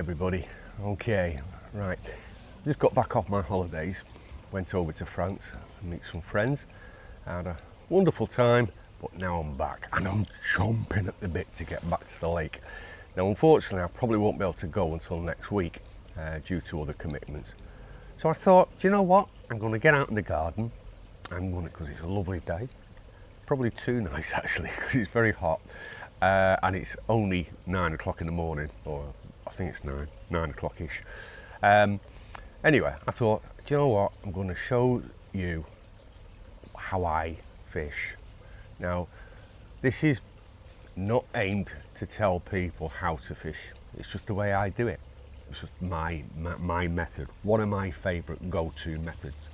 everybody. Okay, right. Just got back off my holidays, went over to France to meet some friends. Had a wonderful time, but now I'm back and I'm chomping at the bit to get back to the lake. Now, unfortunately, I probably won't be able to go until next week due to other commitments. So I thought, do you know what? I'm going to get out in the garden. Because it's a lovely day. Probably too nice actually, because it's very hot. And it's only 9 o'clock in the morning, or I think it's 9 o'clock-ish. Anyway, I thought, do you know what? I'm going to show you how I fish. Now, this is not aimed to tell people how to fish. It's just the way I do it. It's just my method. One of my favourite go-to methods.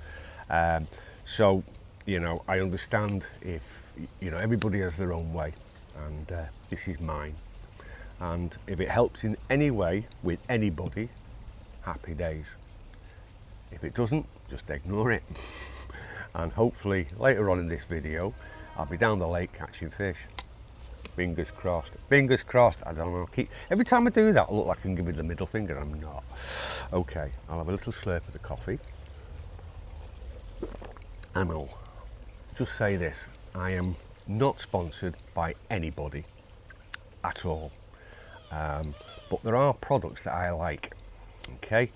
So, you know, I understand if, you know, everybody has their own way, and this is mine. And if it helps in any way with anybody, happy days. If it doesn't, just ignore it. And hopefully later on in this video, I'll be down the lake catching fish. Fingers crossed. Fingers crossed. I don't know. Every time I do that, I look like I can give you the middle finger. I'm not. Okay, I'll have a little slurp of the coffee. And I'll just say this. I am not sponsored by anybody at all. But there are products that I like. Okay.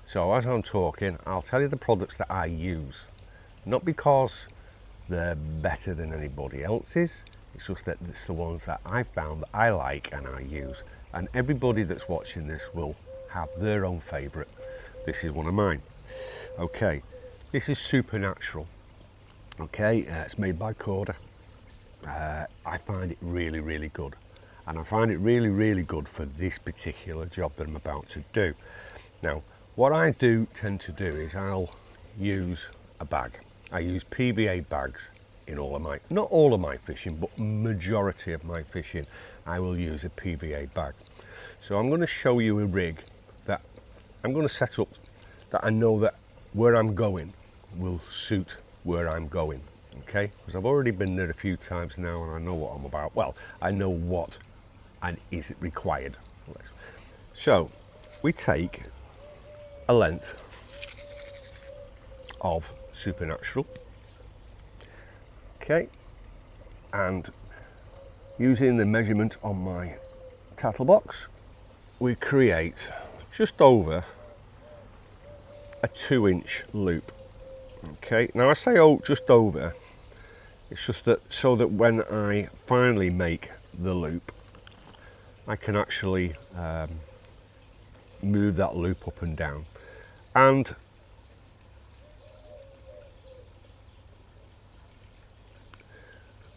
So as I'm talking, I'll tell you the products that I use. Not because they're better than anybody else's. It's just that it's the ones that I found that I like and I use. And everybody that's watching this will have their own favourite. This is one of mine. Okay, this is Supernatural. Okay, it's made by Corda. I find it really, really good. And I find it really, really good for this particular job that I'm about to do. Now, what I do tend to do is I'll use a bag. I use PVA bags in all of my, not all of my fishing, but majority of my fishing, I will use a PVA bag. So I'm going to show you a rig that I'm going to set up that I know that where I'm going will suit where I'm going. Okay, because I've already been there a few times now and I know what I'm about. Well, I know what and is required. So we take a length of Supernatural. Okay, and using the measurement on my tattle box, we create just over a 2-inch loop. Okay, now I say just over, it's just that so that when I finally make the loop, I can actually move that loop up and down. And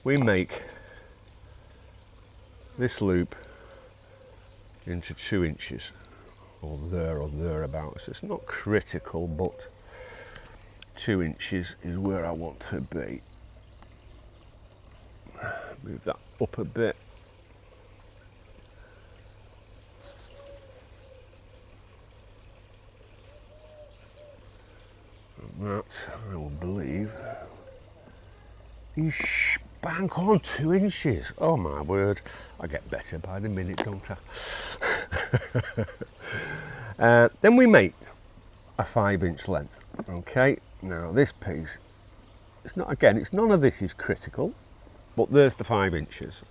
we make this loop into 2 inches, or thereabouts. It's not critical, but 2 inches is where I want to be. Move that up a bit. And that, I will believe, is bank on 2 inches. Oh my word, I get better by the minute, don't I? Then we make a 5-inch length. Okay, now this piece, it's not, again, it's none of this is critical, but there's the 5 inches.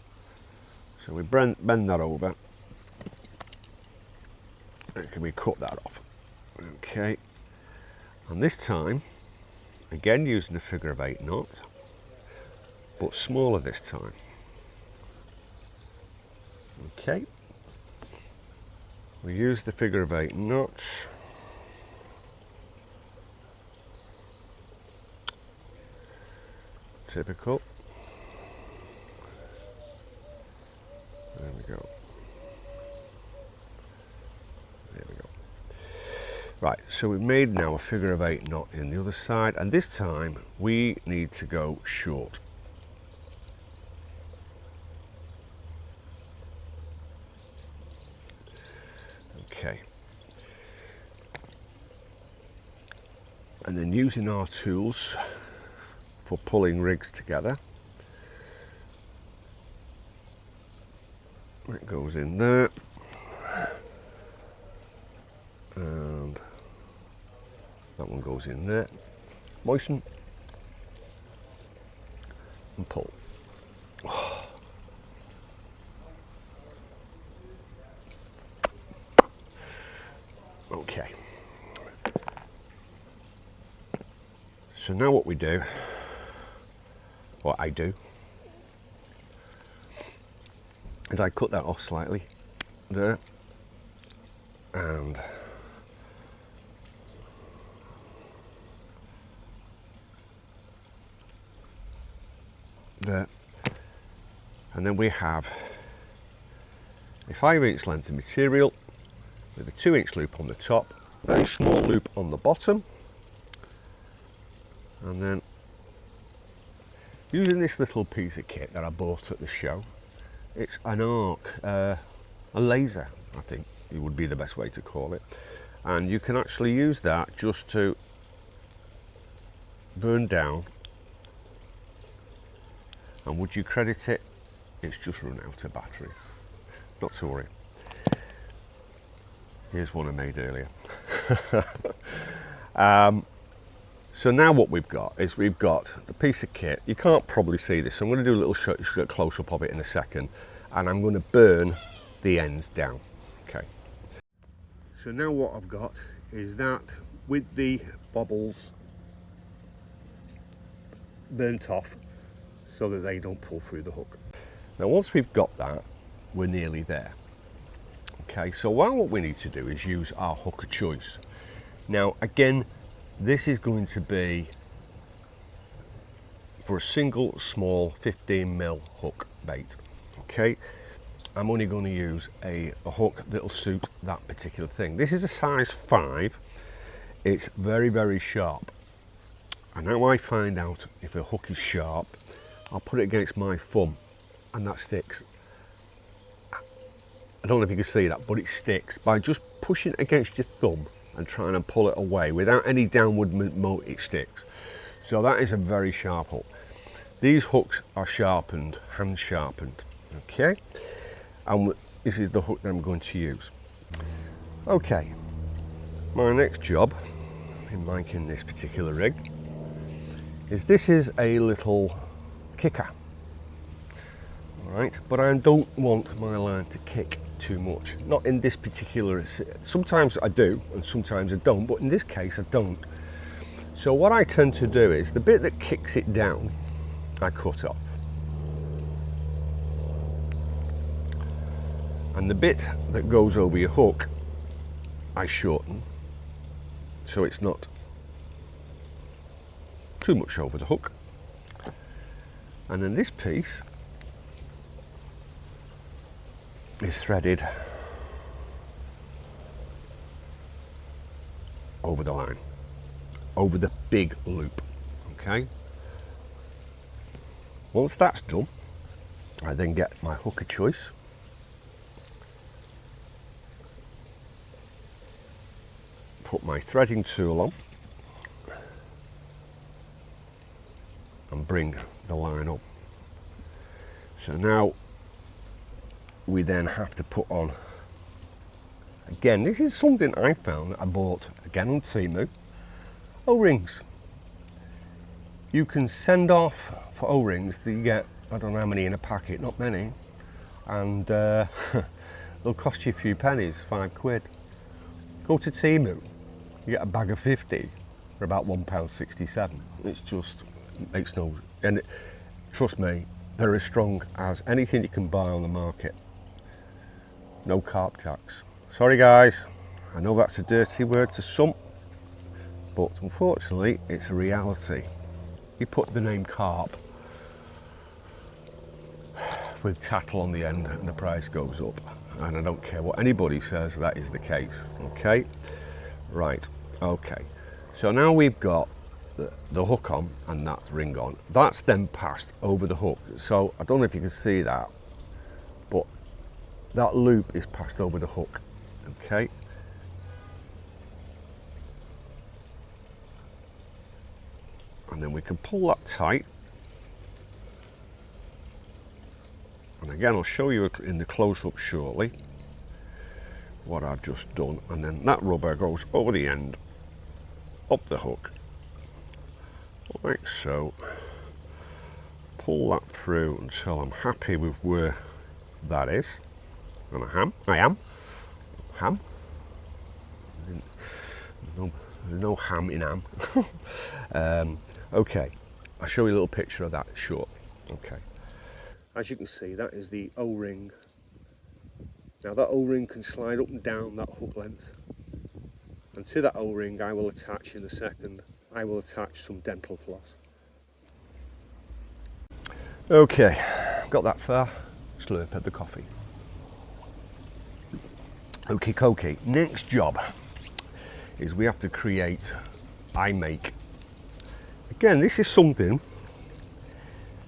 So we bend that over, and can we cut that off? Okay, and this time, again using a figure of 8 knot, but smaller this time. Okay, we use the figure of 8 knots. Typical. There we go. There we go. Right, so we've made now a figure of 8 knot in the other side, and this time we need to go short. Okay. And then using our tools for pulling rigs together, it goes in there, That one goes in there. Moisten and pull. Okay. So now what we do, what I do, is I cut that off slightly there, and there, and then we have a 5-inch length of material with a 2-inch loop on the top, very small loop on the bottom, and then using this little piece of kit that I bought at the show. It's an arc, a laser, I think it would be the best way to call it, and you can actually use that just to burn down, and would you credit it, it's just run out of battery. Not to worry. Here's one I made earlier. So now what we've got is we've got the piece of kit. You can't probably see this, so I'm going to do a little close-up of it in a second, and I'm going to burn the ends down. Okay. So now what I've got is that with the bobbles burnt off so that they don't pull through the hook. Now once we've got that, we're nearly there. Okay, so what we need to do is use our hook of choice. Now again, this is going to be for a single small 15mm hook bait. Okay, I'm only going to use a hook that'll suit that particular thing. This is a size 5. It's very, very sharp. And how I find out if a hook is sharp, I'll put it against my thumb and that sticks. I don't know if you can see that, but it sticks. By just pushing it against your thumb and trying to pull it away without any downward movement, it sticks. So that is a very sharp hook. These hooks are sharpened, hand sharpened. Okay, and this is the hook that I'm going to use. Okay, my next job in making this particular rig is this is a little kicker. All right, but I don't want my line to kick too much. Not in this particular, sometimes I do and sometimes I don't, but in this case I don't. So what I tend to do is the bit that kicks it down, I cut off. And the bit that goes over your hook, I shorten, so it's not too much over the hook. And then this piece is threaded over the line, over the big loop. Okay, once that's done, I then get my hook of choice, put my threading tool on and bring the line up. So now we then have to put on, again, this is something I found that I bought again on Temu, O-rings. You can send off for O-rings that you get, I don't know how many in a packet, not many, and they'll cost you a few pennies, £5. Go to Temu, you get a bag of 50 for about £1.67. It's just, makes no, and trust me, they're as strong as anything you can buy on the market. No carp tax. Sorry guys, I know that's a dirty word to some, but unfortunately it's a reality. You put the name carp with tattle on the end and the price goes up, and I don't care what anybody says, that is the case. Okay, right, okay, so now we've got the hook on and that ring on. That's then passed over the hook, so I don't know if you can see that, but that loop is passed over the hook. Okay, and then we can pull that tight, and again I'll show you in the close-up shortly what I've just done, and then that rubber goes over the end up the hook, like so. Pull that through until I'm happy with where that is. And I am. Ham. No ham in ham. Okay, I'll show you a little picture of that short. Okay. As you can see, that is the O-ring. Now that O-ring can slide up and down that hook length. And to that O-ring I will attach in a second, I will attach some dental floss. Okay, got that far, slurp at the coffee. Okie dokie, next job is we have to create, again, this is something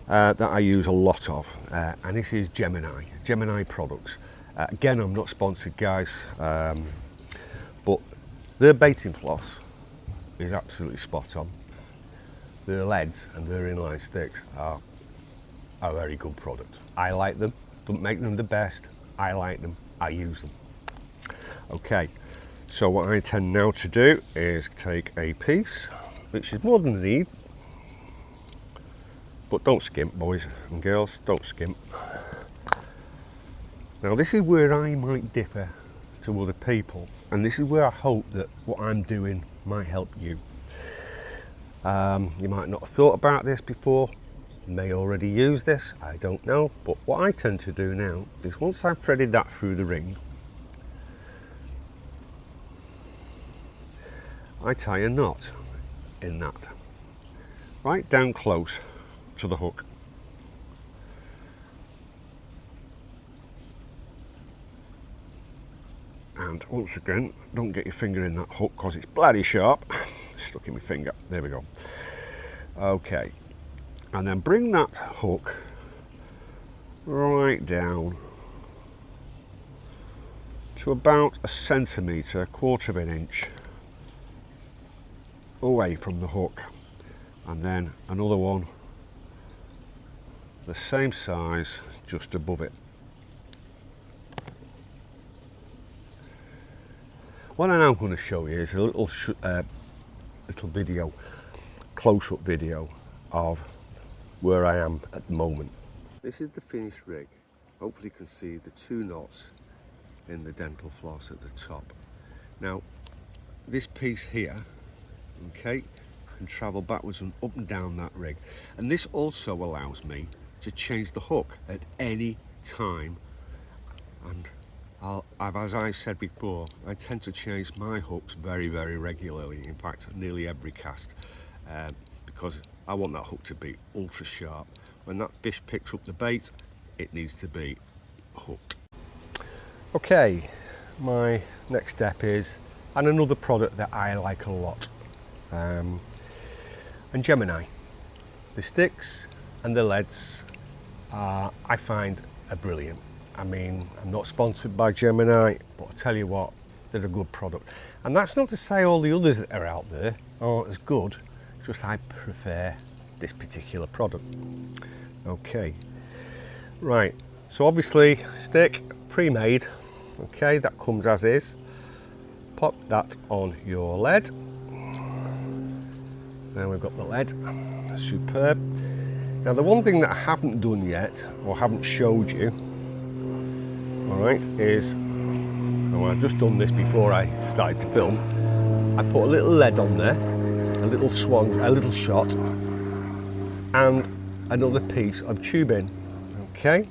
that I use a lot of, and this is Gemini products. Again, I'm not sponsored, guys, but their baiting floss is absolutely spot on. Their leads and their inline sticks are a very good product. I like them, don't make them the best, I like them, I use them. Okay, so what I intend now to do is take a piece, which is more than I need, but don't skimp, boys and girls, don't skimp. Now this is where I might differ to other people, and this is where I hope that what I'm doing might help you. You might not have thought about this before, you may already use this, I don't know, but what I tend to do now is once I've threaded that through the ring, I tie a knot in that, right down close to the hook. And once again, don't get your finger in that hook because it's bloody sharp. Stuck in my finger, there we go. Okay, and then bring that hook right down to about a centimetre, 1/4 of an inch away from the hook, and then another one the same size just above it. What I'm now going to show you is a little video, close-up video of where I am at the moment. This is the finished rig. Hopefully you can see the 2 knots in the dental floss at the top. Now this piece here, okay, can travel backwards and up and down that rig, and this also allows me to change the hook at any time. And as I said before, I tend to change my hooks very regularly, in fact nearly every cast, because I want that hook to be ultra sharp. When that fish picks up the bait, it needs to be hooked. Okay, my next step is, and another product that I like a lot, and Gemini. The sticks and the leads I find are brilliant. I mean, I'm not sponsored by Gemini, but I tell you what, they're a good product. And that's not to say all the others that are out there aren't as good, it's just I prefer this particular product. Okay, right, so obviously stick pre-made, okay, that comes as is. Pop that on your lead. Now we've got the lead, superb. Now the one thing that I haven't done yet, or haven't showed you, all right, is, well, I've just done this before I started to film. I put a little lead on there, a little swan, a little shot, and another piece of tubing, okay?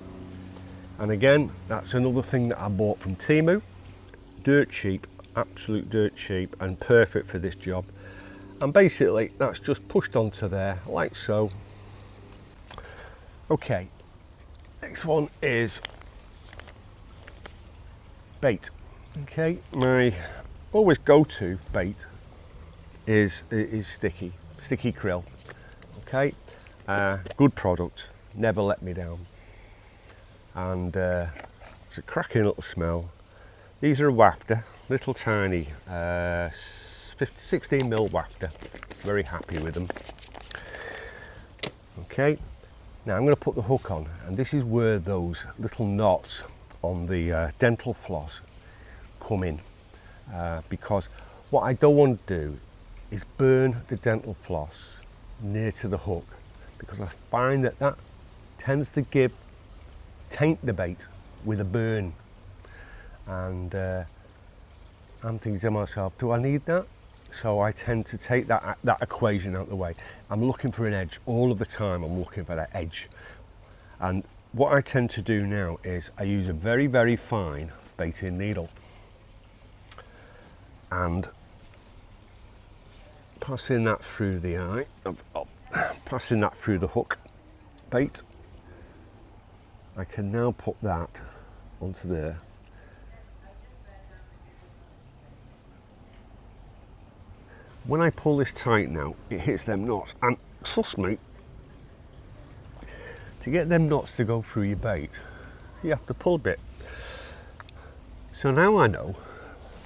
And again, that's another thing that I bought from Temu, dirt cheap, absolute dirt cheap, and perfect for this job. And basically that's just pushed onto there like so. Okay, next one is bait. Okay, my always go-to bait is sticky krill. Okay, good product, never let me down, and it's a cracking little smell. These are a wafter, little tiny 16mm wafter, very happy with them. Okay, now I'm going to put the hook on, and this is where those little knots on the dental floss come in, because what I don't want to do is burn the dental floss near to the hook, because I find that that tends to taint the bait with a burn. And I'm thinking to myself, do I need that? So I tend to take that equation out of the way. I'm looking for an edge all of the time. I'm looking for that edge. And what I tend to do now is I use a very, very fine baiting needle and passing that through the eye, passing that through the hook bait. I can now put that onto there. When I pull this tight now, it hits them knots, and trust me, to get them knots to go through your bait, you have to pull a bit. So now I know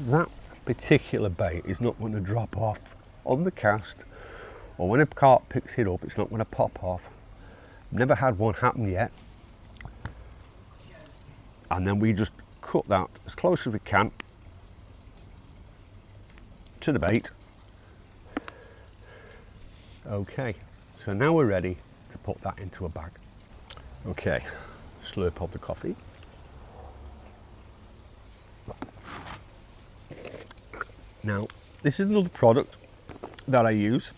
that particular bait is not going to drop off on the cast, or when a carp picks it up, it's not going to pop off. Never had one happen yet. And then we just cut that as close as we can to the bait. Okay, so now we're ready to put that into a bag. Okay, slurp of the coffee. Now, this is another product that I use.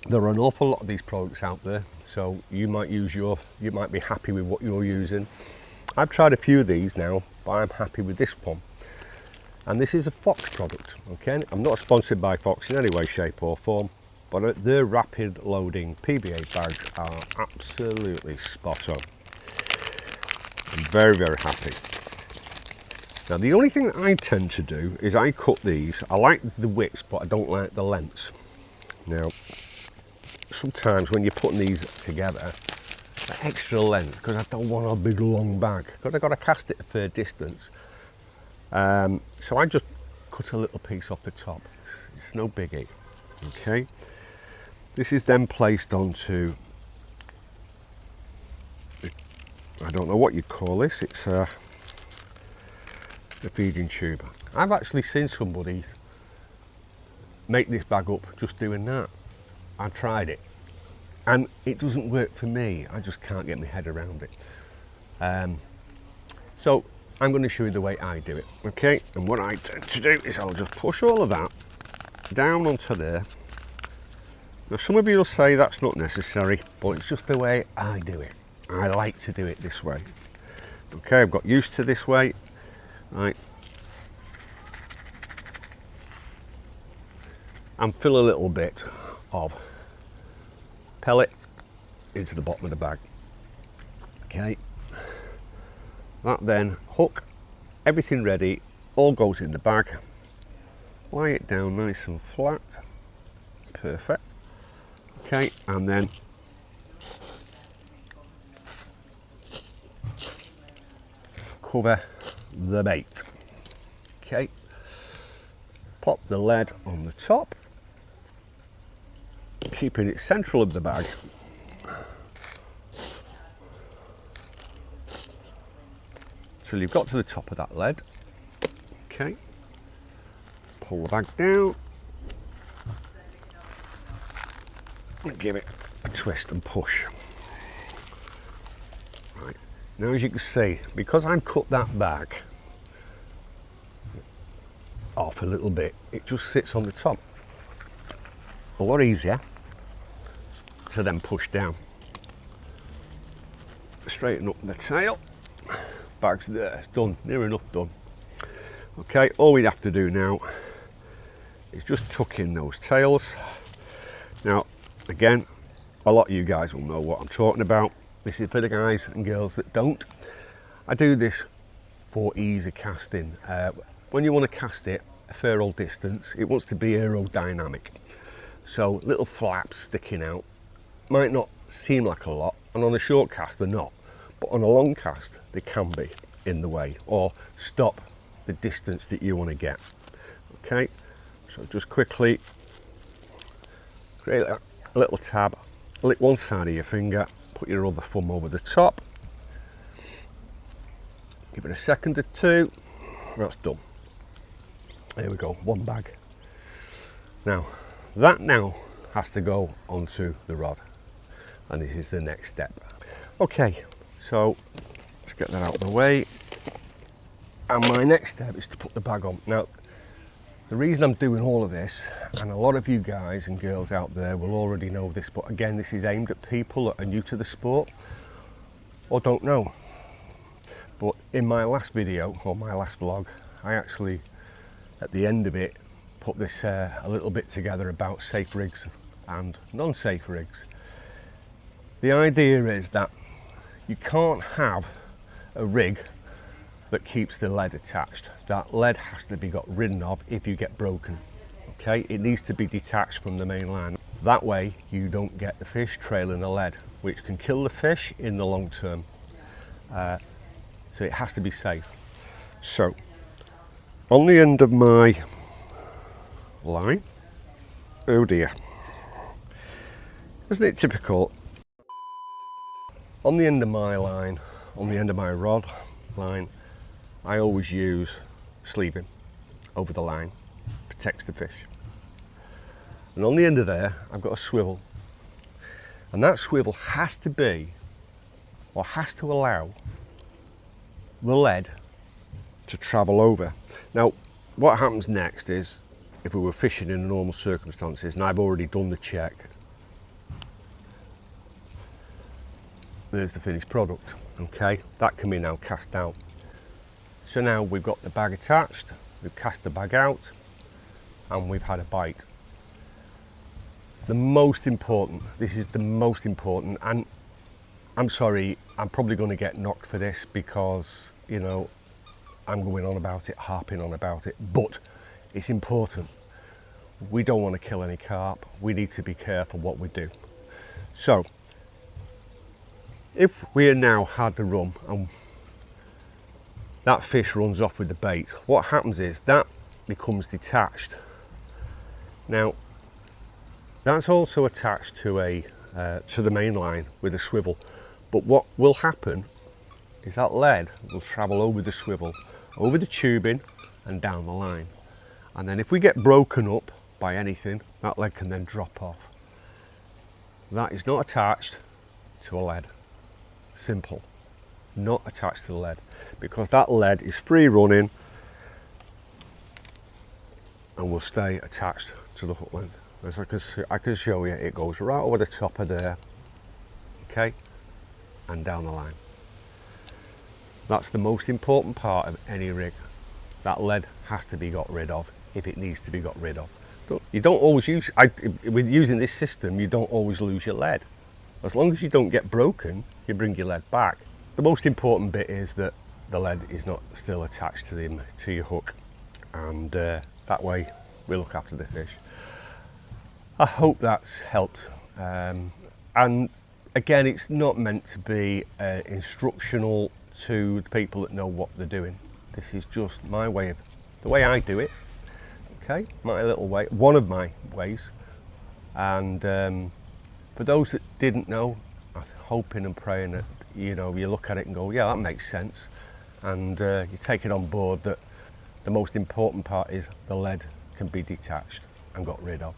There are an awful lot of these products out there, so you might be happy with what you're using. I've tried a few of these now, but I'm happy with this one. And this is a Fox product, okay? I'm not sponsored by Fox in any way, shape or form, but their rapid loading PVA bags are absolutely spot on. I'm very, very happy. Now, the only thing that I tend to do is I cut these. I like the widths, but I don't like the lengths. Now, sometimes when you're putting these together, the extra length, because I don't want a big long bag, because I've got to cast it a fair distance. So I just cut a little piece off the top. It's no biggie. Okay. This is then placed onto, I don't know what you'd call this. It's a feeding tube. I've actually seen somebody make this bag up just doing that. I tried it and it doesn't work for me. I just can't get my head around it. So I'm going to show you the way I do it. Okay, and what I tend to do is I'll just push all of that down onto there. Now, some of you will say that's not necessary, but it's just the way I do it. I like to do it this way. Okay, I've got used to this way. Right. And fill a little bit of pellet into the bottom of the bag. Okay. That then hook, everything ready, all goes in the bag. Lie it down nice and flat. Perfect. Okay, and then cover the bait. Okay, pop the lead on the top, keeping it central of the bag. Till you've got to the top of that lead. Okay, pull the bag down and give it a twist and push. Right, now as you can see, because I've cut that bag off a little bit, it just sits on the top. A lot easier to then push down. Straighten up the tail. Bag's there, it's done, near enough done. Okay, all we have to do now is just tuck in those tails. Now, again, a lot of you guys will know what I'm talking about. This is for the guys and girls that don't. I do this for ease of casting. When you want to cast it a fair old distance, it wants to be aerodynamic. So little flaps sticking out might not seem like a lot, and on a short cast they're not. But on a long cast, they can be in the way or stop the distance that you want to get. Okay, so just quickly create a little tab, lick one side of your finger, put your other thumb over the top, give it a second or two, that's done. There we go, one bag. Now, That now has to go onto the rod, and this is the next step. Okay, so let's get that out of the way. And my next step is to put the bag on. Now, the reason I'm doing all of this, and a lot of you guys and girls out there will already know this, but again, this is aimed at people that are new to the sport or don't know. But in my last video, or my last vlog, I actually, at the end of it, put this a little bit together about safe rigs and non-safe rigs. The idea is that you can't have a rig that keeps the lead attached. That lead has to be got rid of if you get broken. Okay, it needs to be detached from the main line. That way you don't get the fish trailing the lead, which can kill the fish in the long term. So it has to be safe. So on the end of my line, oh dear, isn't it typical? On the end of my line, on the end of my rod line, I always use sleeving over the line, protects the fish. And on the end of there, I've got a swivel, and that swivel has to be, or has to allow, the lead to travel over. Now, what happens next is, if we were fishing in normal circumstances, and I've already done the check, there's the finished product. Okay, that can be now cast out. So now we've got the bag attached, we've cast the bag out, and we've had a bite. The most important, this is the most important, and I'm sorry, I'm probably going to get knocked for this because, you know, I'm going on about it, harping on about it, but it's important. We don't want to kill any carp. We need to be careful what we do. So, if we now had the run and that fish runs off with the bait, what happens is that becomes detached. Now, that's also attached to the main line with a swivel. But what will happen is that lead will travel over the swivel, over the tubing and down the line. And then if we get broken up by anything, that lead can then drop off. That is not attached to a lead. Simple. Not attached to the lead, because that lead is free running and will stay attached to the hook length. As I can show you, it goes right over the top of there, okay, and down the line. That's the most important part of any rig. That lead has to be got rid of if it needs to be got rid of. You don't always use, with using this system, you don't always lose your lead. As long as you don't get broken, you bring your lead back. The most important bit is that the lead is not still attached to your hook, and that way we look after the fish. I hope that's helped, and again, it's not meant to be instructional to the people that know what they're doing. This is just my way of, the way I do it, okay, my little way, one of my ways. And for those that didn't know, I'm hoping and praying that, you know, you look at it and go, yeah, that makes sense, and you take it on board that the most important part is the lead can be detached and got rid of.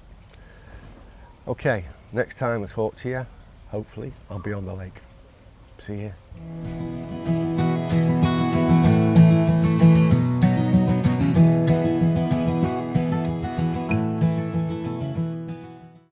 Okay, next time I talk to you, hopefully I'll be on the lake. See you.